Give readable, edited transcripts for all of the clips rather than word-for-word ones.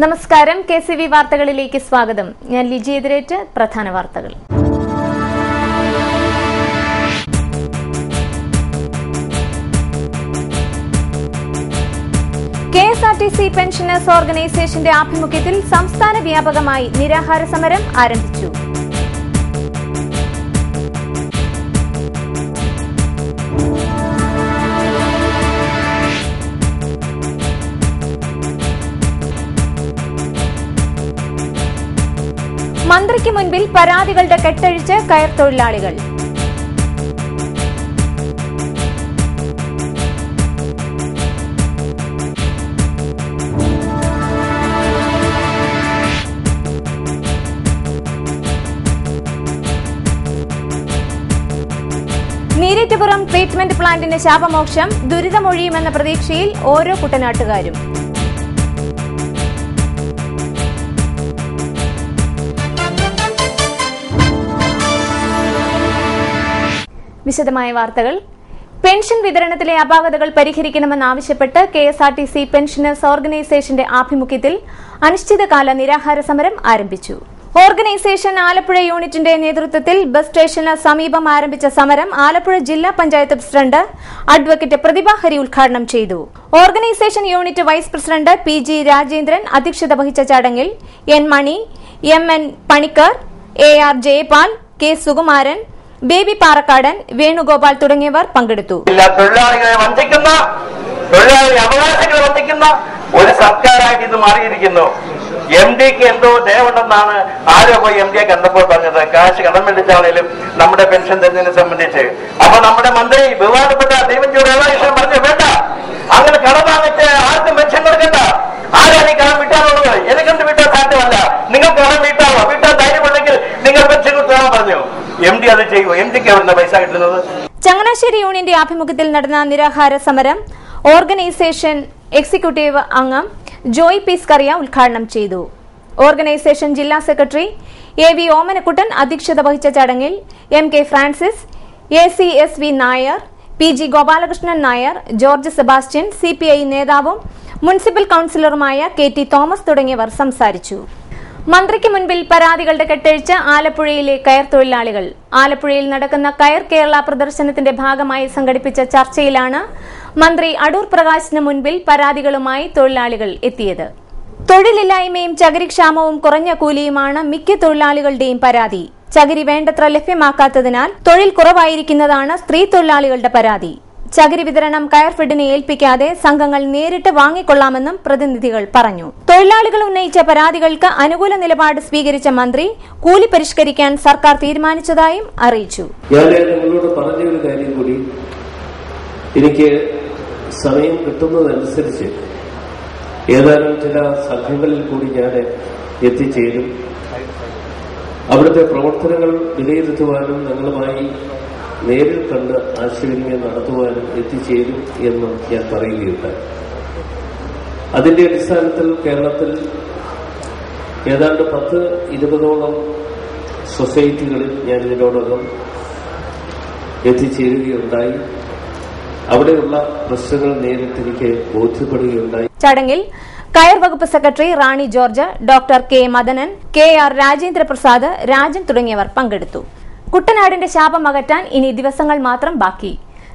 നമസ്കാരം. KCV വാർത്തകളിലേക്ക് സ്വാഗതം. ഞാൻ ലിജി എതിരേറ്റ്. പ്രധാന വാർത്തകൾ. KSRTC പെൻഷനേഴ്സ് ഓർഗനൈസേഷന്റെ ആഭിമുഖ്യത്തിൽ സംസ്ഥാന വ്യാപകമായി നിരാഹാര സമരം ആരംഭിച്ചു. മന്ത്രിക്ക് മുൻപിൽ പരാതികളുടെ കെട്ടഴിച്ച് കയർ തൊഴിലാളികൾ. നീരേറ്റുപുറം ട്രീറ്റ്മെന്റ് പ്ലാന്റിന് ശാപമോക്ഷം, ദുരിതമൊഴിയുമെന്ന പ്രതീക്ഷയിൽ ഓരോ കുട്ടനാട്ടുകാരും. വിശദമായ വാർത്തകൾ. പെൻഷൻ വിതരണത്തിലെ അപാകതകൾ പരിഹരിക്കണമെന്നാവശ്യപ്പെട്ട് KSRTC പെൻഷനേഴ്സ് ഓർഗനൈസേഷന്റെ ആഭിമുഖ്യത്തിൽ അനിശ്ചിതകാല നിരാഹാര സമരം ആരംഭിച്ചു. ഓർഗനൈസേഷൻ ആലപ്പുഴ യൂണിറ്റിന്റെ നേതൃത്വത്തിൽ ബസ് സ്റ്റേഷന് സമീപം ആരംഭിച്ച സമരം ആലപ്പുഴ ജില്ലാ പഞ്ചായത്ത് പ്രസിഡന്റ് അഡ്വക്കേറ്റ് പ്രതിഭ ഹരി ഉദ്ഘാടനം ചെയ്തു. Organisation unit vice president PG Rajendran അധ്യക്ഷത വഹിച്ച ചടങ്ങിൽ N Mani, MN Panicker, AR Jayapal, K Sukumaran, Baby Parakkadan, Venugopal തുടങ്ങിയവർ പങ്കെടുത്തു. തൊഴിലാളികളെ വഞ്ചിക്കുന്ന, തൊഴിലാളി അവകാശങ്ങളെ വഞ്ചിക്കുന്ന ഒരു സർക്കാരായിട്ട് ഇത് മാറിയിരിക്കുന്നു. MDക്ക് എന്തോ ദയവുണ്ടെന്നാണ് ആരോ പോയി MDയെ കണ്ടപ്പോൾ പറഞ്ഞത്. കാശ് കടം മേടിച്ചാണേലും നമ്മുടെ പെൻഷൻ തരുന്നതിനെ സംബന്ധിച്ച്. അപ്പൊ നമ്മുടെ മന്ത്രി ബഹുമാനപ്പെട്ട ദീപൻചൂട് രാധാകൃഷ്ണൻ പറഞ്ഞു, വേണ്ട, അങ്ങനെ കടം വാങ്ങിച്ച് ആർക്കും പെൻഷൻ കൊടുക്കണ്ട. ആരാണ് ഈ കടം വീട്ടാനുള്ളത്? എനിക്കെന്ത് വീട്ടാൻ സാധ്യമല്ല. നിങ്ങൾക്ക് കടം വീട്ടാവോ? വീട്ടാൻ ധൈര്യമുണ്ടെങ്കിൽ നിങ്ങൾ പെൻഷൻ കൊടുത്താൽ പറഞ്ഞു. MD അത് ചെയ്യൂ. MDക്ക് എവിടുന്ന പൈസ കിട്ടുന്നത്? ചങ്ങനാശ്ശേരി യൂണിയന്റെ ആഭിമുഖ്യത്തിൽ നടന്ന നിരാഹാര സമരം ഓർഗനൈസേഷൻ എക്സിക്യൂട്ടീവ് അംഗം ജോയ് പി സ്കറിയ ഉദ്ഘാടനം ചെയ്തു. ഓർഗനൈസേഷൻ ജില്ലാ സെക്രട്ടറി AV ഓമനക്കുട്ടൻ അധ്യക്ഷത വഹിച്ച ചടങ്ങിൽ MK Francis, ACSV Nair, PG Gopalakrishnan Nair, George Sebastian, CPI നേതാവും മുനിസിപ്പൽ കൌൺസിലറുമായ KT തോമസ് തുടങ്ങിയവർ സംസാരിച്ചു. മന്ത്രിക്ക് മുൻപിൽ പരാതികളുടെ കെട്ടഴിച്ച് ആലപ്പുഴയിലെ കയർ തൊഴിലാളികൾ. ആലപ്പുഴയിൽ നടക്കുന്ന കയർ കേരള പ്രദർശനത്തിന്റെ ഭാഗമായി സംഘടിപ്പിച്ച ചർച്ചയിലാണ് മന്ത്രി അടൂർ പ്രകാശിന് മുൻപിൽ പരാതികളുമായി തൊഴിലാളികൾ എത്തിയത്. തൊഴിലില്ലായ്മയും ചകിരിക്ഷാമവും കുറഞ്ഞ കൂലിയുമാണ് മിക്ക തൊഴിലാളികളുടെയും പരാതി. ചകിരി വേണ്ടത്ര ലഭ്യമാക്കാത്തതിനാൽ തൊഴിൽ കുറവായിരിക്കുന്നതാണ് സ്ത്രീ തൊഴിലാളികളുടെ പരാതി. ചകിരി വിതരണം കയർഫെഡിനെ ഏൽപ്പിക്കാതെ സംഘങ്ങൾ നേരിട്ട് വാങ്ങിക്കൊള്ളാമെന്നും പ്രതിനിധികൾ പറഞ്ഞു. തൊഴിലാളികൾ ഉന്നയിച്ച പരാതികൾക്ക് അനുകൂല നിലപാട് സ്വീകരിച്ച മന്ത്രി കൂലി പരിഷ്കരിക്കാൻ സർക്കാർ തീരുമാനിച്ചതായും അറിയിച്ചു. ഞാൻ നിങ്ങളോട് പറഞ്ഞ ഒരു കാര്യം കൂടി, എനിക്ക് സമയം കിട്ടുന്നതനുസരിച്ച് ഏതാനും ചില സംഘങ്ങളിൽ കൂടി ഞാൻ എത്തിച്ചേരും. അവിടുത്തെ പ്രവർത്തനങ്ങൾ വിലയിരുത്തുവാനും ഞങ്ങളുമായി നേരിൽ കണ്ട് ആശയവിനിമയം നടത്തുവാനും എത്തിച്ചേരും എന്ന് ഞാൻ പറയുകയുണ്ടായി. അതിന്റെ അടിസ്ഥാനത്തിൽ കേരളത്തിൽ ഏതാണ്ട് 10-20ഓളം സൊസൈറ്റികളിൽ ഞാൻ ഇതിനോടകം എത്തിച്ചേരുകയുണ്ടായി. അവിടെയുള്ള പ്രശ്നങ്ങൾ നേരിട്ട് എനിക്ക് ബോധ്യപ്പെടുകയുണ്ടായി. ചടങ്ങിൽ കയർ വകുപ്പ് secretary Rani George, doctor K Madanan, KR Rajendraprasad, Rajan തുടങ്ങിയവർ പങ്കെടുത്തു. കുട്ടനാടിന്റെ ശാപം അകറ്റാൻ ഇനി ദിവസങ്ങൾ മാത്രം ബാക്കി.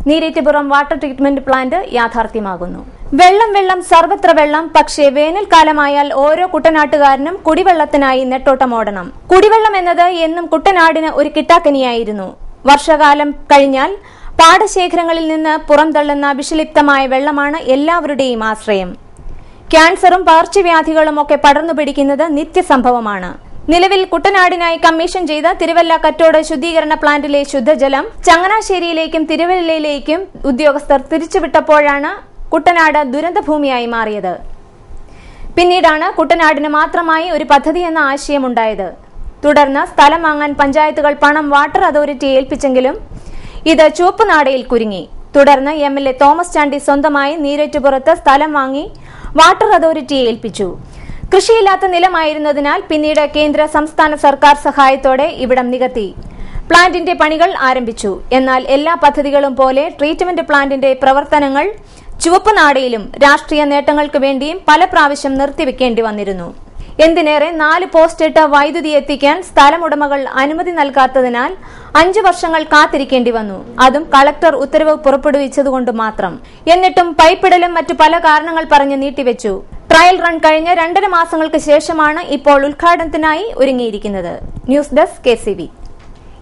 നീരേറ്റുപുറം വാട്ടർ ട്രീറ്റ്മെന്റ് പ്ലാന്റ് യാഥാർത്ഥ്യമാകുന്നു. വെള്ളം വെള്ളം സർവത്ര വെള്ളം. പക്ഷേ വേനൽക്കാലമായാൽ ഓരോ കുട്ടനാട്ടുകാരനും കുടിവെള്ളത്തിനായി നെട്ടോട്ടമോടണം. കുടിവെള്ളം എന്നത് എന്നും കുട്ടനാടിന് ഒരു കിട്ടാക്കനിയായിരുന്നു. വർഷകാലം കഴിഞ്ഞാൽ പാടശേഖരങ്ങളിൽ നിന്ന് പുറംതള്ളുന്ന വിഷലിപ്തമായ വെള്ളമാണ് എല്ലാവരുടെയും ആശ്രയം. ക്യാൻസറും പകർച്ചവ്യാധികളും ഒക്കെ പടർന്നു പിടിക്കുന്നത് നിത്യസംഭവമാണ്. നിലവിൽ കുട്ടനാടിനായി കമ്മീഷൻ ചെയ്ത തിരുവല്ല കറ്റോട് ശുദ്ധീകരണ പ്ലാന്റിലെ ശുദ്ധജലം ചങ്ങനാശ്ശേരിയിലേക്കും തിരുവല്ലയിലേക്കും ഉദ്യോഗസ്ഥർ തിരിച്ചുവിട്ടപ്പോഴാണ് കുട്ടനാട് ദുരന്തഭൂമിയായി മാറിയത്. പിന്നീടാണ് കുട്ടനാടിന് മാത്രമായി ഒരു പദ്ധതി എന്ന ആശയമുണ്ടായത്. തുടർന്ന് സ്ഥലം വാങ്ങാൻ പഞ്ചായത്തുകൾ പണം വാട്ടർ അതോറിറ്റിയെ ഏൽപ്പിച്ചെങ്കിലും ഇത് ചുവപ്പുനാടയിൽ കുരുങ്ങി. തുടർന്ന് MLA തോമസ് ചാണ്ടി സ്വന്തമായി നീരേറ്റുപുറത്ത് സ്ഥലം വാങ്ങി വാട്ടർ അതോറിറ്റിയെ ഏൽപ്പിച്ചു. കൃഷിയില്ലാത്ത നിലമായിരുന്നതിനാൽ പിന്നീട് കേന്ദ്ര സംസ്ഥാന സർക്കാർ സഹായത്തോടെ ഇവിടം നികത്തി. പ്ലാന്റിന്റെ പണികൾ ആരംഭിച്ചു. എന്നാൽ എല്ലാ പദ്ധതികളും പോലെ ട്രീറ്റ്മെന്റ് പ്ലാന്റിന്റെ പ്രവർത്തനങ്ങൾ ചുവപ്പുനാടയിലും രാഷ്ട്രീയ നേട്ടങ്ങൾക്ക് വേണ്ടിയും പല പ്രാവശ്യം നിർത്തിവെക്കേണ്ടി വന്നിരുന്നു. എന്തിനേറെ 4 പോസ്റ്റിട്ട് വൈദ്യുതി എത്തിക്കാൻ സ്ഥലമുടമകൾ അനുമതി നൽകാത്തതിനാൽ 5 വർഷങ്ങൾ കാത്തിരിക്കേണ്ടി വന്നു. അതും കളക്ടർ ഉത്തരവ് പുറപ്പെടുവിച്ചതുകൊണ്ട് മാത്രം. എന്നിട്ടും പൈപ്പിടലും മറ്റു പല കാരണങ്ങൾ പറഞ്ഞ് നീട്ടിവെച്ചു. ട്രയൽ റൺ കഴിഞ്ഞ 2.5 മാസങ്ങൾക്ക് ശേഷമാണ് ഇപ്പോൾ ഉദ്ഘാടനത്തിനായി ഒരുങ്ങിയിരിക്കുന്നത്. News desk KCV.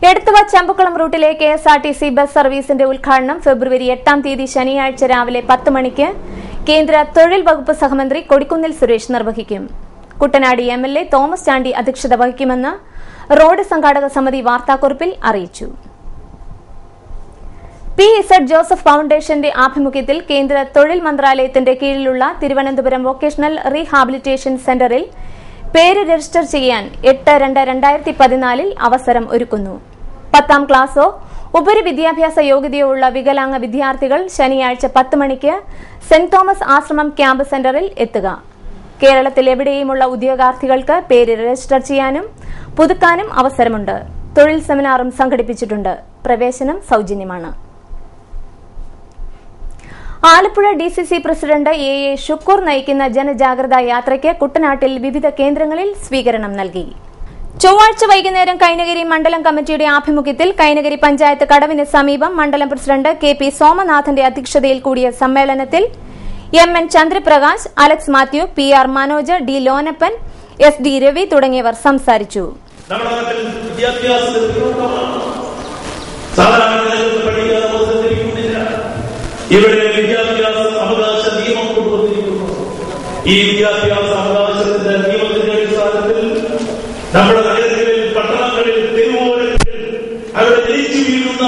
Edathua Champakulam റൂട്ടിലെ KSRTC ബസ് സർവീസിന്റെ ഉദ്ഘാടനം ഫെബ്രുവരി 8-ാം തീയതി ശനിയാഴ്ച രാവിലെ 10 മണിക്ക് കേന്ദ്ര തൊഴിൽ വകുപ്പ് സഹമന്ത്രി കൊടിക്കുന്നിൽ സുരേഷ് നിർവഹിക്കും. കുട്ടനാട് MLA തോമസ് ചാണ്ടി അധ്യക്ഷത വഹിക്കുമെന്ന് റോഡ് സംഘാടക സമിതി വാർത്താക്കുറിപ്പിൽ അറിയിച്ചു. PZ ജോസഫ് ഫൗണ്ടേഷന്റെ ആഭിമുഖ്യത്തിൽ കേന്ദ്ര തൊഴിൽ മന്ത്രാലയത്തിന്റെ കീഴിലുള്ള തിരുവനന്തപുരം വൊക്കേഷണൽ റീഹാബിലിറ്റേഷൻ സെന്ററിൽ പേര് രജിസ്റ്റർ ചെയ്യാൻ 8/2/2014 അവസരം ഒരുക്കുന്നു. 10ാം ക്ലാസോ ഉപരിവിദ്യാഭ്യാസ യോഗ്യതയോ ഉള്ള വികലാംഗ വിദ്യാർത്ഥികൾ ശനിയാഴ്ച 10 മണിക്ക് സെന്റ് തോമസ് ആശ്രമം ക്യാമ്പ് സെന്ററിൽ എത്തുക. കേരളത്തിൽ എവിടെയുമുള്ള ഉദ്യോഗാർത്ഥികൾക്ക് പേര് രജിസ്റ്റർ ചെയ്യാനും പുതുക്കാനും അവസരമുണ്ട്. തൊഴിൽ സെമിനാറും സംഘടിപ്പിച്ചിട്ടുണ്ട്. പ്രവേശനം സൌജന്യമാണ്. Alappuzha DCC president AA Shukoor നയിക്കുന്ന ജനജാഗ്രതാ യാത്രയ്ക്ക് കുട്ടനാട്ടിൽ വിവിധ കേന്ദ്രങ്ങളിൽ സ്വീകരണം നൽകി. ചൊവ്വാഴ്ച വൈകുന്നേരം കൈനഗിരി മണ്ഡലം കമ്മിറ്റിയുടെ ആഭിമുഖ്യത്തിൽ കൈനഗിരി പഞ്ചായത്ത് കടവിന് സമീപം മണ്ഡലം പ്രസിഡന്റ് KP സോമനാഥന്റെ അധ്യക്ഷതയിൽ കൂടിയ സമ്മേളനത്തിൽ MN Chandraprakash, Alex Mathew, PR Manoj, D Lonappan, SD Ravi തുടങ്ങിയവർ സംസാരിച്ചു. ഇവിടെ വിദ്യാഭ്യാസ അവകാശ നിയമം കൊണ്ടുവന്നിരിക്കുന്നു. ഈ വിദ്യാഭ്യാസ അവകാശത്തിന്റെ നിയമത്തിന്റെ അടിസ്ഥാനത്തിൽ നമ്മുടെ നഗരങ്ങളിൽ, പട്ടണങ്ങളിൽ, തെരുവോരങ്ങളിൽ അവിടെ ജനിച്ചു വീഴുന്ന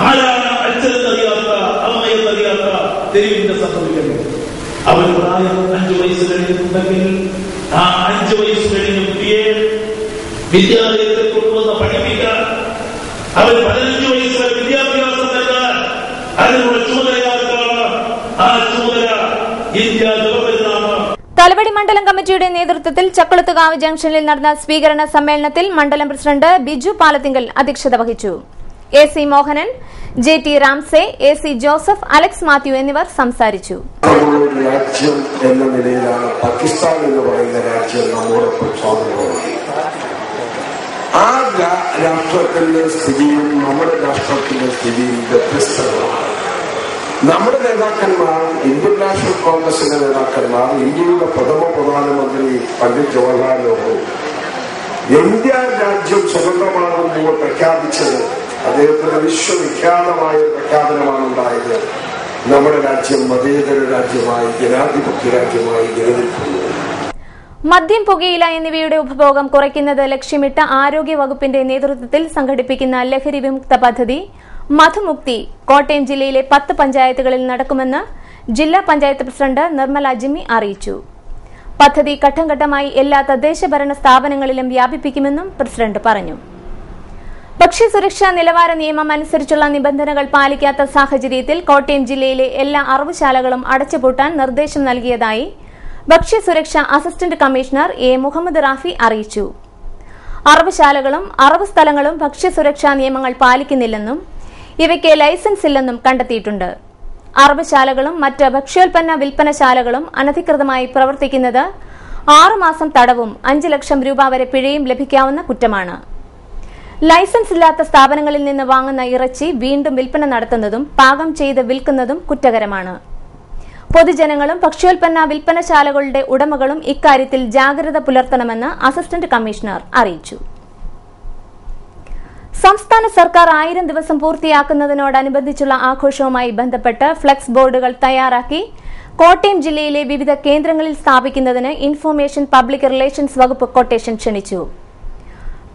ആരാണ് അച്ഛനെന്നറിയാത്ത, അമ്മയെന്നറിയാത്ത തെരുവിന്റെ സംഭവിക്കുന്നത്. അവർ പ്രായം 5 വയസ്സ് കഴിഞ്ഞിട്ടുണ്ടെങ്കിൽ ആ 5 വയസ്സ് കഴിഞ്ഞ കുട്ടിയെ വിദ്യാലയത്തിൽ കൊണ്ടുവന്ന് പഠിപ്പിക്കാൻ, അവർ 15 വയസ്സ് വരെ വിദ്യാഭ്യാസം നൽകാൻ അതിനുള്ള ചുമതലയാർക്കാണ്. ആ ചുമതല ഇന്ത്യ ഗവൺമെന്റിനാണ്. തലവടി മണ്ഡലം കമ്മിറ്റിയുടെ നേതൃത്വത്തിൽ ചക്കുളത്തുകാവ് ജംഗ്ഷനിൽ നടന്ന സ്വീകരണ സമ്മേളനത്തിൽ മണ്ഡലം പ്രസിഡന്റ് ബിജു പാലത്തിങ്കൽ അധ്യക്ഷത വഹിച്ചു. AC Mohanan, JT Ramsey, AC Joseph, Alex Mathew എന്നിവർ സംസാരിച്ചു. രാജ്യം എന്ന നിലയിലാണ് പാകിസ്ഥാൻ എന്ന് പറയുന്ന രാജ്യം നമ്മോടൊപ്പം സ്വാതന്ത്ര്യമാണ്. ആ രാഷ്ട്രത്തിന്റെ സ്ഥിതിയും നമ്മുടെ രാഷ്ട്രത്തിന്റെ സ്ഥിതിയും വ്യത്യസ്തമാണ്. നമ്മുടെ നേതാക്കന്മാർ, ഇന്ത്യൻ നാഷണൽ കോൺഗ്രസിന്റെ നേതാക്കന്മാർ, ഇന്ത്യയുടെ പ്രഥമ പ്രധാനമന്ത്രി പണ്ഡിറ്റ് ജവഹർലാൽ നെഹ്റു ഇന്ത്യ രാജ്യം സ്വതന്ത്രമാകുമ്പോൾ പ്രഖ്യാപിച്ചത് അദ്ദേഹത്തിന്റെ വിശ്വവിഖ്യാതമായ പ്രഖ്യാപനമാണ് ഉണ്ടായത്. നമ്മുടെ രാജ്യം മതേതര രാജ്യമായി, ജനാധിപത്യ രാജ്യമായി നിലനിൽക്കുന്നു. മദ്യം, പുകയില എന്നിവയുടെ ഉപഭോഗം കുറയ്ക്കുന്നത് ലക്ഷ്യമിട്ട് ആരോഗ്യ വകുപ്പിന്റെ നേതൃത്വത്തിൽ സംഘടിപ്പിക്കുന്ന ലഹരി വിമുക്ത പദ്ധതി മധുമുക്തി കോട്ടയം ജില്ലയിലെ 10 പഞ്ചായത്തുകളിൽ നടക്കുമെന്ന് ജില്ലാ പഞ്ചായത്ത് പ്രസിഡന്റ് നിർമ്മല ജിമ്മി അറിയിച്ചു. പദ്ധതി ഘട്ടംഘട്ടമായി എല്ലാ തദ്ദേശ ഭരണ സ്ഥാപനങ്ങളിലും വ്യാപിപ്പിക്കുമെന്നും പ്രസിഡന്റ് പറഞ്ഞു. ഭക്ഷ്യസുരക്ഷാ നിലവാര നിയമം അനുസരിച്ചുള്ള നിബന്ധനകൾ പാലിക്കാത്ത സാഹചര്യത്തിൽ കോട്ടയം ജില്ലയിലെ എല്ലാ അറവുശാലകളും അടച്ചുപൂട്ടാൻ നിർദ്ദേശം നൽകിയതായി ഭക്ഷ്യസുരക്ഷാ assistant commissioner A Muhammad Rafi അറിയിച്ചു. അറവുശാലകളും അറവ് സ്ഥലങ്ങളും ഭക്ഷ്യസുരക്ഷാ നിയമങ്ങൾ പാലിക്കുന്നില്ലെന്നും ഇവയ്ക്ക് ലൈസൻസ് ഇല്ലെന്നും കണ്ടെത്തിയിട്ടുണ്ട്. അറവുശാലകളും മറ്റ് ഭക്ഷ്യോൽപ്പന്ന വിൽപ്പനശാലകളും അനധികൃതമായി പ്രവർത്തിക്കുന്നത് 6 മാസം തടവും 5 ലക്ഷം രൂപ വരെ പിഴയും ലഭിക്കാവുന്ന കുറ്റമാണ്. ലൈസൻസ് ഇല്ലാത്ത സ്ഥാപനങ്ങളിൽ നിന്ന് വാങ്ങുന്ന ഇറച്ചി വീണ്ടും വിൽപ്പന നടത്തുന്നതും പാകം ചെയ്ത് വിൽക്കുന്നതും കുറ്റകരമാണ്. പൊതുജനങ്ങളും ഭക്ഷ്യോൽപ്പന്ന വിൽപ്പനശാലകളുടെ ഉടമകളും ഇക്കാര്യത്തിൽ ജാഗ്രത പുലർത്തണമെന്ന് അസിസ്റ്റന്റ് കമ്മീഷണർ അറിയിച്ചു. സംസ്ഥാന സർക്കാർ 1000 ദിവസം പൂർത്തിയാക്കുന്നതിനോടനുബന്ധിച്ചുള്ള ആഘോഷവുമായി ബന്ധപ്പെട്ട് ഫ്ലക്സ് ബോർഡുകൾ തയ്യാറാക്കി കോട്ടയം ജില്ലയിലെ വിവിധ കേന്ദ്രങ്ങളിൽ സ്ഥാപിക്കുന്നതിന് ഇൻഫർമേഷൻ പബ്ലിക് റിലേഷൻസ് വകുപ്പ് കൊട്ടേഷൻ ക്ഷണിച്ചു.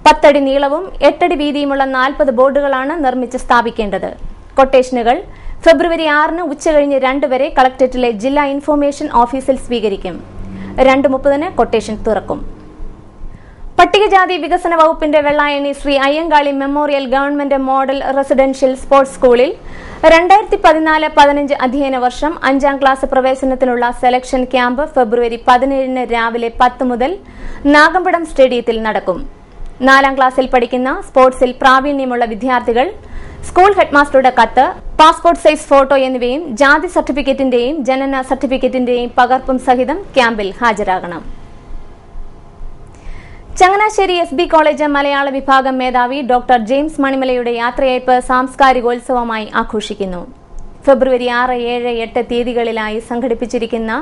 10 അടി നീളവും 8 അടി വീതിയുമുള്ള 40 ബോർഡുകളാണ് നിർമ്മിച്ച് സ്ഥാപിക്കേണ്ടത്. കൊട്ടേഷനുകൾ ഫെബ്രുവരി 6-ന് ഉച്ചകഴിഞ്ഞ് 2 വരെ കളക്ടറേറ്റിലെ ജില്ലാ ഇൻഫർമേഷൻ ഓഫീസിൽ സ്വീകരിക്കും. 2:30-ന് കൊട്ടേഷൻ തുറക്കും. പട്ടികജാതി വികസന വകുപ്പിന്റെ Vellayani Shri Ayyankali memorial government model residential sports സ്കൂളിൽ 2014-15 അധ്യയന വർഷം 5ാം ക്ലാസ് പ്രവേശനത്തിനുള്ള സെലക്ഷൻ ക്യാമ്പ് ഫെബ്രുവരി 17-ന് രാവിലെ 10 മുതൽ നാഗമ്പടം സ്റ്റേഡിയത്തിൽ നടക്കും. 4ാം ക്ലാസ്സിൽ പഠിക്കുന്ന സ്പോർട്സിൽ പ്രാവീണ്യമുള്ള വിദ്യാർത്ഥികൾ സ്കൂൾ ഹെഡ്മാസ്റ്ററുടെ കത്ത്, പാസ്പോർട്ട് സൈസ് ഫോട്ടോ എന്നിവയും ജാതി സർട്ടിഫിക്കറ്റിന്റെയും ജനന സർട്ടിഫിക്കറ്റിന്റെയും പകർപ്പും സഹിതം ക്യാമ്പിൽ ഹാജരാകണം. ചങ്ങനാശ്ശേരി SB കോളേജ് മലയാള വിഭാഗം മേധാവി ഡോക്ടർ ജെയിംസ് മണിമലയുടെ യാത്രയയപ്പ് സാംസ്കാരികോത്സവമായി ആഘോഷിക്കുന്നു. ഫെബ്രുവരി 6, 7, 8 തീയതികളിലായി സംഘടിപ്പിച്ചിരിക്കുന്ന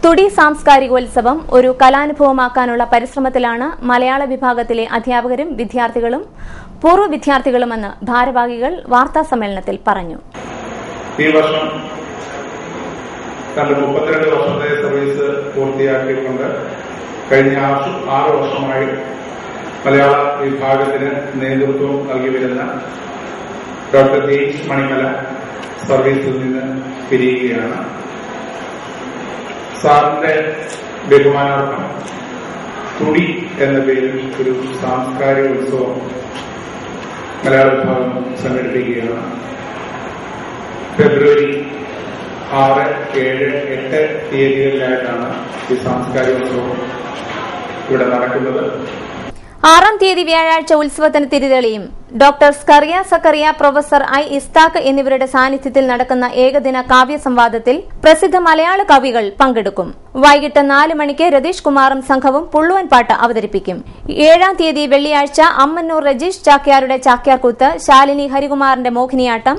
തുടി സാംസ്കാരികോത്സവം ഒരു കലാനുഭവമാക്കാനുള്ള പരിശ്രമത്തിലാണ് മലയാള വിഭാഗത്തിലെ അധ്യാപകരും വിദ്യാർത്ഥികളും പൂർവ്വ വിദ്യാർത്ഥികളുമെന്ന് ഭാരവാഹികൾ വാർത്താസമ്മേളനത്തിൽ പറഞ്ഞു. ഈ വർഷം 32 വർഷത്തെ സർവീസ് പൂർത്തിയാക്കിയിട്ടുണ്ട്. കഴിഞ്ഞ 6 വർഷമായി മലയാള വിഭാഗത്തിന് നേതൃത്വം നൽകി വരുന്ന ഡോക്ടർ ജെയിംസ് മണിമല സർവീസിൽ നിന്ന് പിരിയുകയാണ്. സാറിന്റെ ബഹുമാനാർത്ഥം തുടി എന്ന പേരിൽ ഒരു സാംസ്കാരിക ഉത്സവം മലയാള വിഭാഗം സംഘടിപ്പിക്കുകയാണ്. ഫെബ്രുവരി 6, 7, 8 തീയതികളിലായിട്ടാണ് ഈ സാംസ്കാരിക ഉത്സവം ഇവിടെ നടക്കുന്നത്. 6-ാം തീയതി വ്യാഴാഴ്ച ഉത്സവത്തിന് തിരിതെളിയും. Doctor Scaria Zacharia, professor I. Ishtaq എന്നിവരുടെ സാന്നിധ്യത്തിൽ നടക്കുന്ന ഏകദിന കാവ്യ സംവാദത്തിൽ പ്രസിദ്ധ മലയാള കവികൾ പങ്കെടുക്കും. വൈകിട്ട് 4 മണിക്ക് രതീഷ് കുമാറും സംഘവും പുള്ളുവൻ പാട്ട് അവതരിപ്പിക്കും. 7-ാം തീയതി വെള്ളിയാഴ്ച അമ്മന്നൂർ രജീഷ് ചാക്യാരുടെ ചാക്യാർകൂത്ത്, ശാലിനി ഹരികുമാറിന്റെ മോഹിനിയാട്ടം,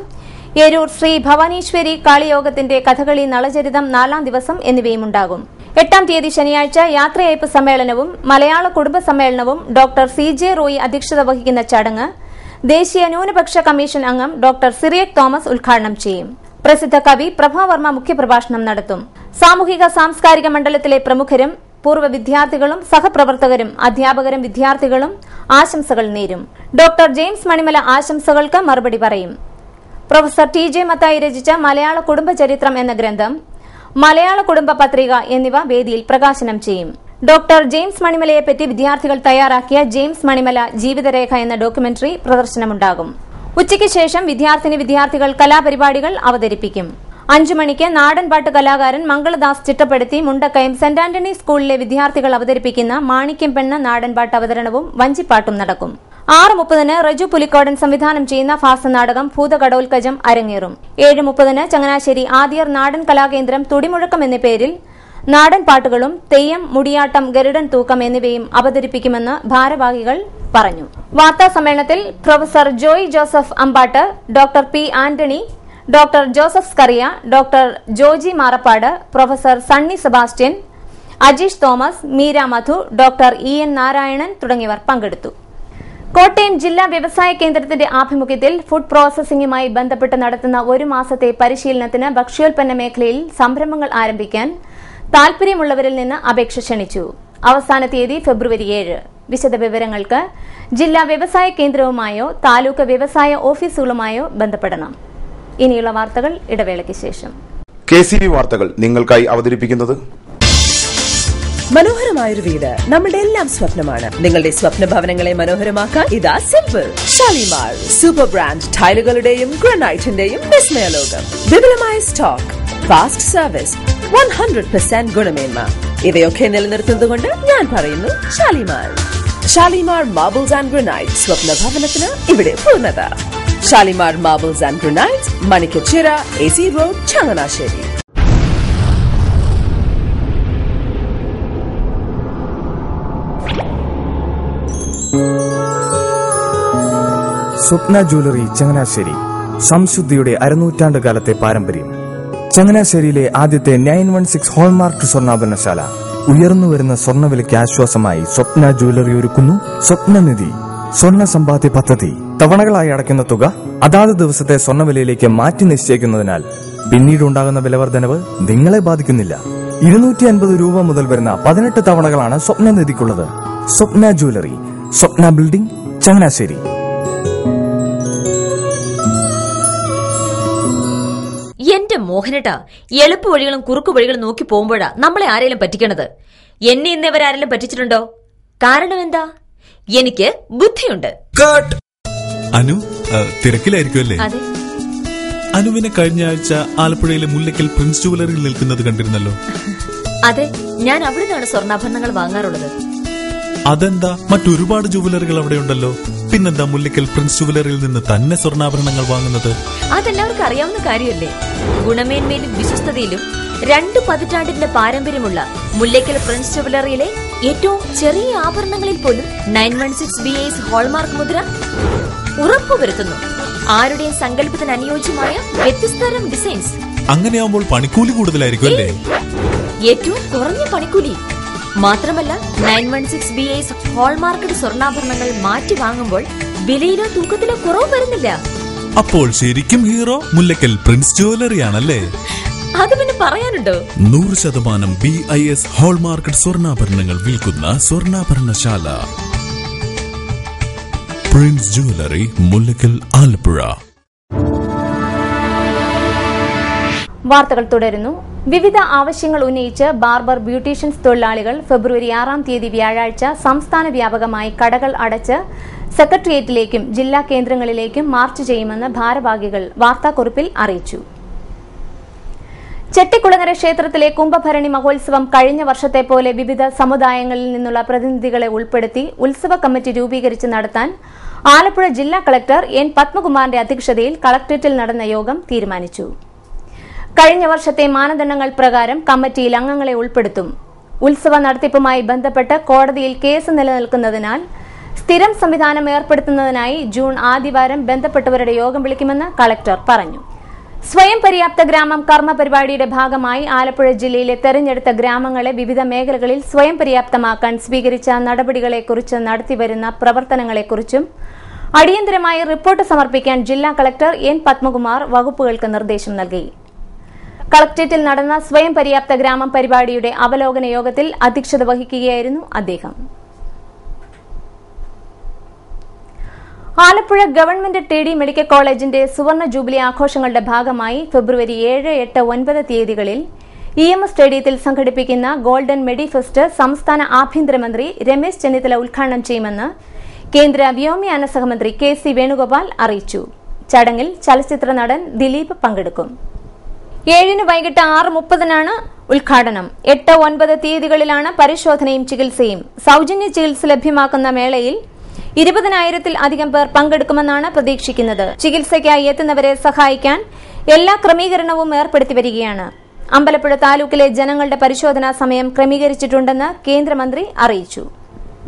ഏരൂർ ശ്രീ ഭവാനീശ്വരി കാളിയോഗത്തിന്റെ കഥകളി നളചരിതം 4-ാം ദിവസം എന്നിവയുമുണ്ടാകും. 8-ാം തീയതി ശനിയാഴ്ച യാത്രയയപ്പ് സമ്മേളനവും മലയാള കുടുംബ സമ്മേളനവും ഡോക്ടർ CJ റോയി അധ്യക്ഷത വഹിക്കുന്ന ചടങ്ങ് ദേശീയ ന്യൂനപക്ഷ കമ്മീഷൻ അംഗം ഡോക്ടർ സിറിയക് തോമസ് ഉദ്ഘാടനം ചെയ്യും. പ്രസിദ്ധ കവി പ്രഭാവർമ്മ മുഖ്യപ്രഭാഷണം നടത്തും. സാമൂഹിക സാംസ്കാരിക മണ്ഡലത്തിലെ പ്രമുഖരും പൂർവ്വ വിദ്യാർത്ഥികളും സഹപ്രവർത്തകരും അധ്യാപകരും വിദ്യാർത്ഥികളും ആശംസകൾ നേരും. ഡോക്ടർ ജെയിംസ് മണിമല ആശംസകൾക്ക് മറുപടി പറയും. പ്രൊഫസർ TJ മത്തായി രചിച്ച മലയാള കുടുംബ ചരിത്രം എന്ന ഗ്രന്ഥം, മലയാള കുടുംബ പത്രിക എന്നിവ വേദിയിൽ പ്രകാശനം ചെയ്യും. ഡോക്ടർ ജെയിംസ് മണിമലയെപ്പറ്റി വിദ്യാർത്ഥികൾ തയ്യാറാക്കിയ ജെയിംസ് മണിമല ജീവിതരേഖ എന്ന ഡോക്യുമെന്ററി പ്രദർശനമുണ്ടാകും. ഉച്ചയ്ക്ക് ശേഷം വിദ്യാർത്ഥികൾ കലാപരിപാടികൾ അവതരിപ്പിക്കും. 5 മണിക്ക് നാടൻപാട്ട് കലാകാരൻ മംഗളദാസ് ചിട്ടപ്പെടുത്തി മുണ്ടക്കയം സെന്റ് ആന്റണി സ്കൂളിലെ വിദ്യാർത്ഥികൾ അവതരിപ്പിക്കുന്ന മാണിക്യം പെണ്ണ് നാടൻപാട്ട് അവതരണവും വഞ്ചിപ്പാട്ടും നടക്കും. 6:30 റജു പുലിക്കോടൻ സംവിധാനം ചെയ്യുന്ന ഫാസനാടകം ഭൂതകടോൽക്കജം അരങ്ങേറും. 7:30 ചങ്ങനാശ്ശേരി ആദിയർ നാടൻ കലാകേന്ദ്രം തുടിമുഴക്കം എന്ന പേരിൽ നാടൻ പാട്ടുകളും തെയ്യം, മുടിയാട്ടം, ഗരുഡൻ തൂക്കം എന്നിവയും അവതരിപ്പിക്കുമെന്ന് ഭാരവാഹികൾ പറഞ്ഞു. വാർത്താസമ്മേളനത്തിൽ professor Joy Joseph Ambatt, doctor P. Antony, doctor Joseph Scaria, doctor Joji Marappad, professor Sunny Sebastian, Ajeesh Thomas, Meera Madhu, doctor EN Narayanan തുടങ്ങിയവർ പങ്കെടുത്തു. കോട്ടയം ജില്ലാ വ്യവസായ കേന്ദ്രത്തിന്റെ ആഭിമുഖ്യത്തിൽ ഫുഡ് പ്രോസസിംഗുമായി ബന്ധപ്പെട്ട് നടത്തുന്ന 1 മാസത്തെ പരിശീലനത്തിന് ഭക്ഷ്യോൽപ്പന്ന മേഖലയിൽ സംരംഭങ്ങൾ ആരംഭിക്കാൻ താൽപര്യമുള്ളവരിൽ നിന്ന് അപേക്ഷ ക്ഷണിച്ചു. അവസാന തീയതി ഫെബ്രുവരി 7. വിശദവിവരങ്ങൾക്ക് ജില്ലാ വ്യവസായ കേന്ദ്രവുമായോ താലൂക്ക് വ്യവസായ ഓഫീസുകളുമായോ ബന്ധപ്പെടണം. ഇനിയുള്ള വാർത്തകൾ ഇടവേളയ്ക്ക് ശേഷം. KCV വാർത്തകൾ നിങ്ങൾക്കായി അവതരിപ്പിക്കുന്നത് മനോഹരമായൊരു വീട് നമ്മുടെ എല്ലാം സ്വപ്നമാണ്. നിങ്ങളുടെ സ്വപ്ന ഭവനങ്ങളെ മനോഹരമാക്കാൻ ഇതാ സിമ്പിൾ. ഷാലിമാർ സൂപ്പർ ബ്രാൻഡ് ടൈലുകളുടെയും ഗ്രാനൈറ്റിന്റെയും വിസ്മയ ലോകം. വിപുലമായ സ്റ്റോക്ക്, ഫാസ്റ്റ് സർവീസ്, 100% ഗുണമേന്മ ഇവയൊക്കെ നിലനിർത്തുന്നതുകൊണ്ട് ഞാൻ പറയുന്നു Shalimar. Shalimar marbles and granite, സ്വപ്ന ഭവനത്തിന് ഇവിടെ പൂർണ്ണത. Shalimar marbles and granite, Manikkachira, AC road, Changanassery. Swapna jewellery Changanassery, സംശുദ്ധിയുടെ അരനൂറ്റാണ്ട് കാലത്തെ പാരമ്പര്യം. ചങ്ങനാശ്ശേരിയിലെ ആദ്യത്തെ 916 ഹോൾമാർക്ക് സ്വർണ്ണാഭരണശാല. ഉയർന്നുവരുന്ന സ്വർണ്ണവിലയ്ക്ക് ആശ്വാസമായി സ്വപ്ന ജ്വല്ലറി ഒരുക്കുന്നു സ്വപ്നനിധി സ്വർണ്ണ സമ്പാദ്യ പദ്ധതി. തവണകളായി അടയ്ക്കുന്ന തുക അതാത് ദിവസത്തെ സ്വർണ്ണവിലയിലേക്ക് മാറ്റി നിശ്ചയിക്കുന്നതിനാൽ പിന്നീടുണ്ടാകുന്ന വിലവർദ്ധനവ് നിങ്ങളെ ബാധിക്കുന്നില്ല. 250 രൂപ മുതൽ വരുന്ന 18 തവണകളാണ് സ്വപ്നനിധിക്കുള്ളത്. സ്വപ്ന ജ്വല്ലറി, സ്വപ്ന ബിൽഡിംഗ്, ചങ്ങനാശ്ശേരി. എന്റെ മോഹനേട്ടാ, എളുപ്പ വഴികളും കുറുക്കു വഴികളും നോക്കി പോകുമ്പോഴാ നമ്മളെ ആരെങ്കിലും പറ്റിക്കണത്. എന്നെ ഇന്നേവരാരെങ്കിലും പറ്റിച്ചിട്ടുണ്ടോ? കാരണം എന്താ? എനിക്ക് ബുദ്ധിയുണ്ട്. അനു തിരക്കിലായിരിക്കുമല്ലേ? അതെ. അനുവിനെ കഴിഞ്ഞ ആഴ്ച ആലപ്പുഴയിലെ മുല്ലക്കൽ പ്രിൻസ് ജുവലറിയിൽ നിൽക്കുന്നത് കണ്ടിരുന്നല്ലോ. അതെ, ഞാൻ അവിടെ നിന്നാണ് സ്വർണ്ണാഭരണങ്ങൾ വാങ്ങാറുള്ളത്. അതെന്താ, മറ്റൊരുപാട് ജുവലറികൾ അവിടെ ഉണ്ടല്ലോ. പിന്നെന്താ മുല്ലക്കൽ പ്രിൻസ് ജുവലറിയിൽ നിന്ന് തന്നെ സ്വർണ്ണാഭരണങ്ങൾ വാങ്ങുന്നത്? അതെല്ലാവർക്കും അറിയാവുന്ന കാര്യമല്ലേ. ഗുണമേന്മയിലും വിശ്വസ്തതയിലും 2 പതിറ്റാണ്ടിന്റെ പാരമ്പര്യമുള്ള മുല്ലക്കൽ പ്രിൻസ് ജുവലറിയിലെ ഏറ്റവും ചെറിയ ആഭരണങ്ങളിൽ പോലും 916 BIS ഹോൾമാർക്ക് മുദ്ര ഉറപ്പുവരുത്തുന്നു. ആരുടെയും സങ്കല്പത്തിന് അനുയോജ്യമായ വ്യത്യസ്തതരം ഡിസൈൻസ്. അങ്ങനെയാവുമ്പോൾ പണിക്കൂലി കൂടുതലായിരിക്കും അല്ലേ? ഏറ്റവും കുറഞ്ഞ പണിക്കൂലി മാത്രമല്ല, 916 BIS ഹോൾമാർക്കഡ് സ്വർണ്ണാഭരണങ്ങൾ മാറ്റി വാങ്ങുമ്പോൾ വിലയിലോ തൂക്കത്തിലോ കുറവ് വരുന്നില്ല. അപ്പോൾ ശരിക്കും ഹീറോ മുല്ലക്കൽ പ്രിൻസ് ജുവലറിയാണല്ലേ? അത് പിന്നെ പറയാനുണ്ടോ? 100% BIS ഹോൾമാർക്കഡ് സ്വർണ്ണാഭരണങ്ങൾ വിൽക്കുന്ന സ്വർണ്ണാഭരണശാല പ്രിൻസ് ജുവലറി, മുല്ലക്കൽ, ആലപ്പുഴ. വാർത്തകൾ തുടരുന്നു. വിവിധ ആവശ്യങ്ങൾ ഉന്നയിച്ച് ബാർബർ ബ്യൂട്ടീഷ്യൻസ് തൊഴിലാളികൾ ഫെബ്രുവരി 6 വ്യാഴാഴ്ച സംസ്ഥാന വ്യാപകമായി കടകൾ അടച്ച് സെക്രട്ടേറിയറ്റിലേക്കും ജില്ലാ കേന്ദ്രങ്ങളിലേക്കും മാർച്ച് ചെയ്യുമെന്ന് ഭാരവാഹികൾ വാർത്താക്കുറിപ്പിൽ അറിയിച്ചു. ചെട്ടിക്കുളങ്ങര ക്ഷേത്രത്തിലെ കുംഭഭരണി മഹോത്സവം കഴിഞ്ഞ വർഷത്തെ പോലെ വിവിധ സമുദായങ്ങളിൽ നിന്നുള്ള പ്രതിനിധികളെ ഉൾപ്പെടുത്തി ഉത്സവ കമ്മിറ്റി രൂപീകരിച്ച് നടത്താൻ ആലപ്പുഴ ജില്ലാ കളക്ടർ N. പത്മകുമാറിന്റെ അധ്യക്ഷതയിൽ കളക്ടറേറ്റിൽ നടന്ന യോഗം തീരുമാനിച്ചു. കഴിഞ്ഞ വർഷത്തെ മാനദണ്ഡങ്ങൾ പ്രകാരം കമ്മിറ്റിയിൽ അംഗങ്ങളെ ഉൾപ്പെടുത്തും. ഉത്സവ നടത്തിപ്പുമായി ബന്ധപ്പെട്ട് കോടതിയിൽ കേസ് നിലനിൽക്കുന്നതിനാൽ സ്ഥിരം സംവിധാനം ഏർപ്പെടുത്തുന്നതിനായി ജൂൺ ആദ്യവാരം ബന്ധപ്പെട്ടവരുടെ യോഗം വിളിക്കുമെന്ന് കളക്ടർ പറഞ്ഞു. സ്വയം പര്യാപ്ത ഗ്രാമം കർമ്മ പരിപാടിയുടെ ഭാഗമായി ആലപ്പുഴ ജില്ലയിലെ തെരഞ്ഞെടുത്ത ഗ്രാമങ്ങളെ വിവിധ മേഖലകളിൽ സ്വയം പര്യാപ്തമാക്കാൻ സ്വീകരിച്ച നടപടികളെക്കുറിച്ച് നടത്തിവരുന്ന പ്രവർത്തനങ്ങളെക്കുറിച്ചും അടിയന്തരമായി റിപ്പോർട്ട് സമർപ്പിക്കാൻ ജില്ലാ കളക്ടർ N. പത്മകുമാർ വകുപ്പുകൾക്ക് നിർദ്ദേശം നൽകി. കളക്ടറേറ്റിൽ നടന്ന സ്വയം പര്യാപ്ത ഗ്രാമം പരിപാടിയുടെ അവലോകന യോഗത്തിൽ അധ്യക്ഷത വഹിക്കുകയായിരുന്നു അദ്ദേഹം. ആലപ്പുഴ ഗവൺമെന്റ് TD മെഡിക്കൽ കോളേജിന്റെ സുവർണ ജൂബിലി ആഘോഷങ്ങളുടെ ഭാഗമായി ഫെബ്രുവരി 7, 8, 9 തീയതികളിൽ EM സ്റ്റേഡിയത്തിൽ സംഘടിപ്പിക്കുന്ന ഗോൾഡൻ മെഡിഫെസ്റ്റ് സംസ്ഥാന ആഭ്യന്തരമന്ത്രി രമേശ് ചെന്നിത്തല ഉദ്ഘാടനം ചെയ്യുമെന്ന് കേന്ദ്ര വ്യോമയാന സഹമന്ത്രി KC വേണുഗോപാൽ അറിയിച്ചു. ചടങ്ങിൽ ചലച്ചിത്ര നടൻ ദിലീപ് പങ്കെടുക്കും. 7 വൈകിട്ട് 6:30 ഉദ്ഘാടനം. 8, 9 തീയതികളിലാണ് പരിശോധനയും ചികിത്സയും. സൌജന്യ ചികിത്സ ലഭ്യമാക്കുന്ന മേളയിൽ 20,000-ൽ പേർ പങ്കെടുക്കുമെന്നാണ് പ്രതീക്ഷിക്കുന്നത്. ചികിത്സയ്ക്കായി എത്തുന്നവരെ സഹായിക്കാൻ എല്ലാ ക്രമീകരണവും ഏർപ്പെടുത്തി വരികയാണ്. അമ്പലപ്പുഴ താലൂക്കിലെ ജനങ്ങളുടെ പരിശോധനാ സമയം ക്രമീകരിച്ചിട്ടുണ്ടെന്ന് കേന്ദ്രമന്ത്രി അറിയിച്ചു.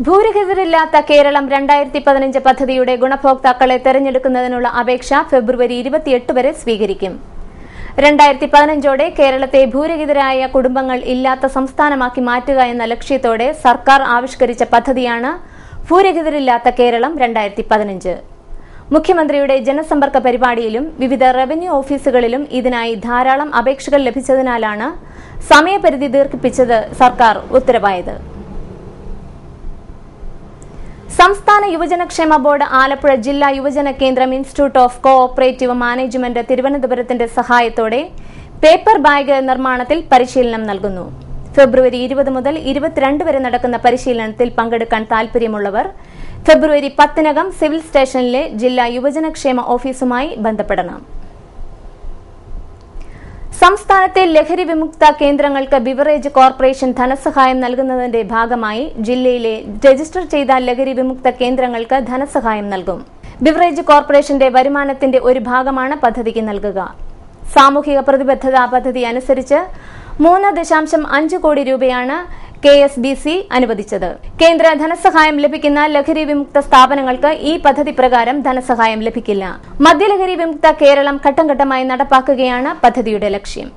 ഭൂരഹിതരില്ലാത്ത കേരളം 2015 പദ്ധതിയുടെ ഗുണഭോക്താക്കളെ തെരഞ്ഞെടുക്കുന്നതിനുള്ള അപേക്ഷ ഫെബ്രുവരി 28 വരെ സ്വീകരിക്കും. 2015ഓടെ കേരളത്തെ ഭൂരഹിതരായ കുടുംബങ്ങൾ ഇല്ലാത്ത സംസ്ഥാനമാക്കി മാറ്റുക എന്ന ലക്ഷ്യത്തോടെ സർക്കാർ ആവിഷ്കരിച്ച പദ്ധതിയാണ് ഭൂരഹിതരില്ലാത്ത കേരളം 2015. മുഖ്യമന്ത്രിയുടെ ജനസമ്പർക്ക പരിപാടിയിലും വിവിധ റവന്യൂ ഓഫീസുകളിലും ഇതിനായി ധാരാളം അപേക്ഷകൾ ലഭിച്ചതിനാലാണ് സമയപരിധി ദീർഘിപ്പിച്ചത് സർക്കാർ ഉത്തരവായത്. സംസ്ഥാന യുവജനക്ഷേമ ബോർഡ് ആലപ്പുഴ ജില്ലാ യുവജന കേന്ദ്രം institute of co operative management തിരുവനന്തപുരത്തിന്റെ സഹായത്തോടെ പേപ്പർ ബാഗ് നിർമ്മാണത്തിൽ പരിശീലനം നൽകുന്നു. ഫെബ്രുവരി 20 മുതൽ 22 വരെ നടക്കുന്ന പരിശീലനത്തിൽ പങ്കെടുക്കാൻ താൽപര്യമുള്ളവർ ഫെബ്രുവരി 10-നകം സിവിൽ സ്റ്റേഷനിലെ ജില്ലാ യുവജനക്ഷേമ ഓഫീസുമായി ബന്ധപ്പെടണം. സംസ്ഥാനത്തെ ലഹരി വിമുക്ത കേന്ദ്രങ്ങൾക്ക് ബിവറേജ് കോർപ്പറേഷൻ ധനസഹായം നൽകുന്നതിന്റെ ഭാഗമായി ജില്ലയിലെ രജിസ്റ്റർ ചെയ്ത ലഹരി വിമുക്ത കേന്ദ്രങ്ങൾക്ക് ധനസഹായം നൽകും. ബിവറേജ് കോർപ്പറേഷന്റെ വരുമാനത്തിന്റെ ഒരു ഭാഗമാണ് പദ്ധതിക്ക് നൽകുക. സാമൂഹിക പ്രതിബദ്ധതാ പദ്ധതി അനുസരിച്ച് 3.5 കോടി രൂപയാണ് KSBC അനുവദിച്ചത്. കേന്ദ്ര ധനസഹായം ലഭിക്കുന്ന ലഹരി വിമുക്ത സ്ഥാപനങ്ങൾക്ക് ഈ പദ്ധതി പ്രകാരം ധനസഹായം ലഭിക്കില്ല. മദ്യലഹരി വിമുക്ത കേരളം ഘട്ടംഘട്ടമായി നടപ്പാക്കുകയാണ് പദ്ധതിയുടെ ലക്ഷ്യം.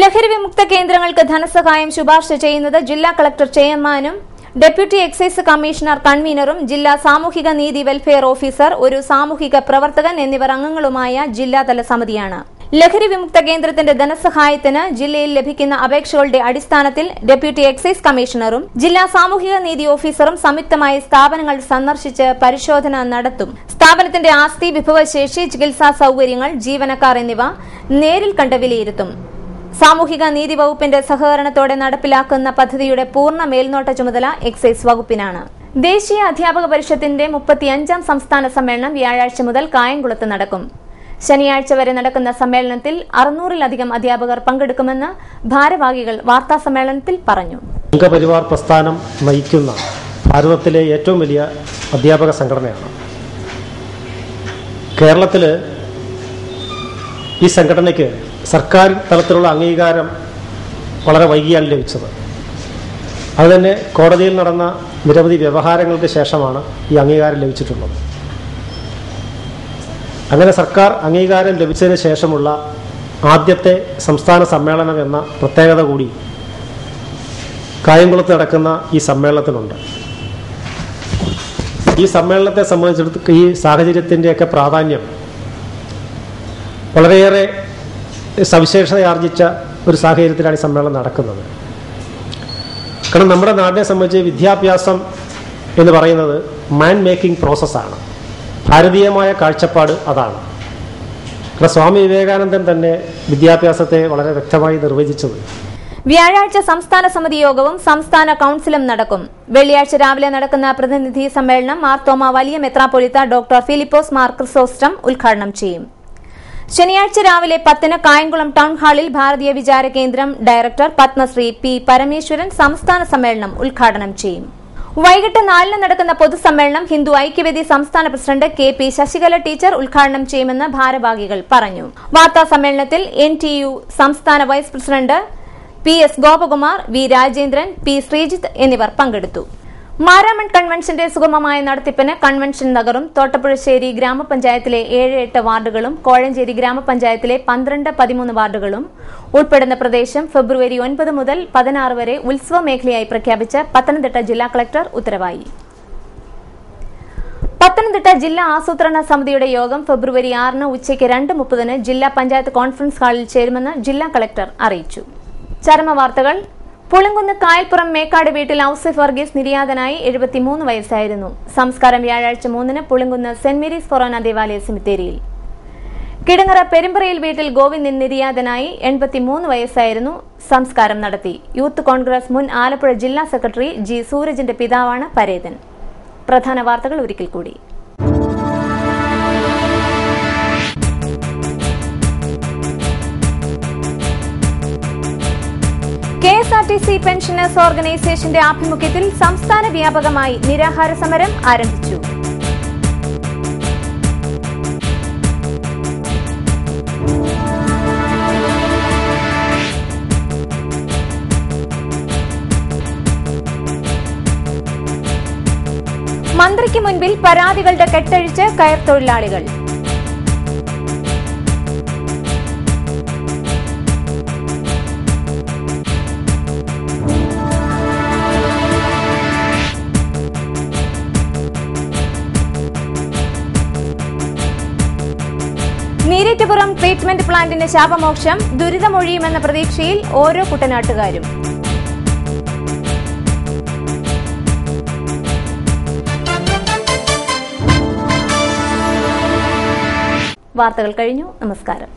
ലഹരി വിമുക്ത കേന്ദ്രങ്ങൾക്ക് ധനസഹായം ശുപാർശ ചെയ്യുന്നത് ജില്ലാ കളക്ടർ ചെയർമാനും ഡെപ്യൂട്ടി എക്സൈസ് കമ്മീഷണർ കൺവീനറും ജില്ലാ സാമൂഹിക നീതി വെൽഫെയർ ഓഫീസർ, ഒരു സാമൂഹിക പ്രവർത്തകൻ എന്നിവർ അംഗങ്ങളുമായ ജില്ലാതല സമിതിയാണ്. ലഹരി വിമുക്ത കേന്ദ്രത്തിന്റെ ധനസഹായത്തിന് ജില്ലയിൽ ലഭിക്കുന്ന അപേക്ഷകളുടെ അടിസ്ഥാനത്തിൽ ഡെപ്യൂട്ടി എക്സൈസ് കമ്മീഷണറും ജില്ലാ സാമൂഹിക നീതി ഓഫീസറും സംയുക്തമായി സ്ഥാപനങ്ങൾ സന്ദർശിച്ച് പരിശോധന നടത്തും. സ്ഥാപനത്തിന്റെ ആസ്തി, വിഭവശേഷി, ചികിത്സാ സൌകര്യങ്ങൾ, ജീവനക്കാർ എന്നിവ നേരിൽ കണ്ട് വിലയിരുത്തും. സാമൂഹിക നീതി വകുപ്പിന്റെ സഹകരണത്തോടെ നടപ്പിലാക്കുന്ന പദ്ധതിയുടെ പൂർണ്ണ മേൽനോട്ട ചുമതല എക്സൈസ് വകുപ്പിനാണ്. ദേശീയ അധ്യാപക പരിഷത്തിന്റെ 35ാം സംസ്ഥാന സമ്മേളനം വ്യാഴാഴ്ച മുതൽ കായംകുളത്ത് നടക്കും. ശനിയാഴ്ച വരെ നടക്കുന്ന സമ്മേളനത്തിൽ 600-ലധികം അധ്യാപകർ പങ്കെടുക്കുമെന്ന് ഭാരവാഹികൾ വാർത്താസമ്മേളനത്തിൽ പറഞ്ഞു. സംഘപരിവാർ പ്രസ്ഥാനം നയിക്കുന്ന ഭാരതത്തിലെ ഏറ്റവും വലിയ അധ്യാപക സംഘടനയാണ്. കേരളത്തിൽ ഈ സംഘടനയ്ക്ക് സർക്കാർ തലത്തിലുള്ള അംഗീകാരം വളരെ വൈകിയാണ് ലഭിച്ചത്. അതുതന്നെ കോടതിയിൽ നടന്ന നിരവധി വ്യവഹാരങ്ങൾക്ക് ശേഷമാണ് ഈ അംഗീകാരം ലഭിച്ചിട്ടുള്ളത്. അങ്ങനെ സർക്കാർ അംഗീകാരം ലഭിച്ചതിന് ശേഷമുള്ള ആദ്യത്തെ സംസ്ഥാന സമ്മേളനം എന്ന പ്രത്യേകത കൂടി കായംകുളത്ത് നടക്കുന്ന ഈ സമ്മേളനത്തിനുണ്ട്. ഈ സമ്മേളനത്തെ സംബന്ധിച്ചിടത്തോളം ഈ സാഹചര്യത്തിൻ്റെയൊക്കെ പ്രാധാന്യം വളരെയേറെ സവിശേഷതയാർജിച്ച ഒരു സാഹചര്യത്തിലാണ് ഈ സമ്മേളനം നടക്കുന്നത്. കാരണം നമ്മുടെ നാടിനെ സംബന്ധിച്ച് വിദ്യാഭ്യാസം എന്ന് പറയുന്നത് മാൻ മേക്കിംഗ് പ്രോസസ്സാണ്. ഭാരതീയമായ കാഴ്ചപ്പാട് അതാണ്. കാരണം സ്വാമി വിവേകാനന്ദൻ തന്നെ വിദ്യാഭ്യാസത്തെ വളരെ വ്യക്തമായി നിർവചിച്ചത്. വ്യാഴാഴ്ച സംസ്ഥാന സമിതി യോഗവും സംസ്ഥാന കൌൺസിലും നടക്കും. വെള്ളിയാഴ്ച രാവിലെ നടക്കുന്ന പ്രതിനിധി സമ്മേളനം മാർത്തോമ വലിയ മെത്രാപ്പൊലീത്ത ഡോക്ടർ ഫിലിപ്പോസ് മാർ ക്രിസോസ്റ്റം ഉദ്ഘാടനം ചെയ്യും. ശനിയാഴ്ച രാവിലെ 10 കായംകുളം ടൗൺ ഹാളിൽ ഭാരതീയ വിചാര കേന്ദ്രം ഡയറക്ടർ പത്മശ്രീ പി പരമേശ്വരൻ സംസ്ഥാന സമ്മേളനം ഉദ്ഘാടനം ചെയ്യും. വൈകിട്ട് 4 നടക്കുന്ന പൊതുസമ്മേളനം ഹിന്ദു ഐക്യവേദി സംസ്ഥാന president K P Sasikala teacher ഉദ്ഘാടനം ചെയ്യുമെന്ന് ഭാരവാഹികൾ പറഞ്ഞു. വാർത്താ സമ്മേളനത്തിൽ NTU സംസ്ഥാന വൈസ് പ്രസിഡന്റ് PS ഗോപകുമാർ, വി രാജേന്ദ്രൻ, പി ശ്രീജിത്ത് എന്നിവർ പങ്കെടുത്തു. മാരാമൺ കൺവെൻഷന്റെ സുഗമമായ നടത്തിപ്പിന് കൺവെൻഷൻ നഗറും തോട്ടപ്പുഴശ്ശേരി ഗ്രാമപഞ്ചായത്തിലെ 7-8 വാർഡുകളും കോഴഞ്ചേരി ഗ്രാമപഞ്ചായത്തിലെ 12-13 വാർഡുകളും ഉൾപ്പെടുന്ന പ്രദേശം ഫെബ്രുവരി 9 മുതൽ 16 വരെ ഉത്സവ മേഖലയായി പ്രഖ്യാപിച്ച് പത്തനംതിട്ട ജില്ലാ കളക്ടർ ഉത്തരവായി. പത്തനംതിട്ട ജില്ലാ ആസൂത്രണ സമിതിയുടെ യോഗം ഫെബ്രുവരി 6 ഉച്ചയ്ക്ക് 2:30 ജില്ലാ പഞ്ചായത്ത് കോൺഫറൻസ് ഹാളിൽ ചേരുമെന്ന് ജില്ലാ കളക്ടർ അറിയിച്ചു. ചരമവാർത്തകൾ. പുളിങ്കുന്ന് കായൽപ്പുറം മേക്കാട് വീട്ടിൽ ഔസഫ് വർഗീസ് നിര്യാതനായി 73 വയസ്സായിരുന്നു. സംസ്കാരം വ്യാഴാഴ്ച 3 പുളിങ്കുന്ന് സെന്റ് മേരീസ് ഫൊറോന ദേവാലയ സെമിത്തേരിയിൽ. കിടങ്ങറ പെരുമ്പറയിൽ വീട്ടിൽ ഗോവിന്ദൻ നിര്യാതനായി 83 വയസ്സായിരുന്നു. സംസ്കാരം നടത്തി. യൂത്ത് കോൺഗ്രസ് മുൻ ആലപ്പുഴ ജില്ലാ സെക്രട്ടറി ജി സൂരജിന്റെ പിതാവാണ് പരേതൻ. പ്രധാന വാർത്തകൾ ഒരിക്കൽ കൂടി. KSRTC പെൻഷനേഴ്സ് ഓർഗനൈസേഷന്റെ ആഭിമുഖ്യത്തിൽ സംസ്ഥാന വ്യാപകമായി നിരാഹാര സമരം ആരംഭിച്ചു. മന്ത്രിക്ക് മുൻപിൽ പരാതികളുടെ കെട്ടഴിച്ച് കയർ തൊഴിലാളികൾ. നീരേറ്റുപുറം ട്രീറ്റ്മെന്റ് പ്ലാന്റിന്റെ ശാപമോക്ഷം ദുരിതമൊഴിയുമെന്ന പ്രതീക്ഷയിൽ ഓരോ കുട്ടനാട്ടുകാരും. വാർത്തകൾ കഴിഞ്ഞു. നമസ്കാരം.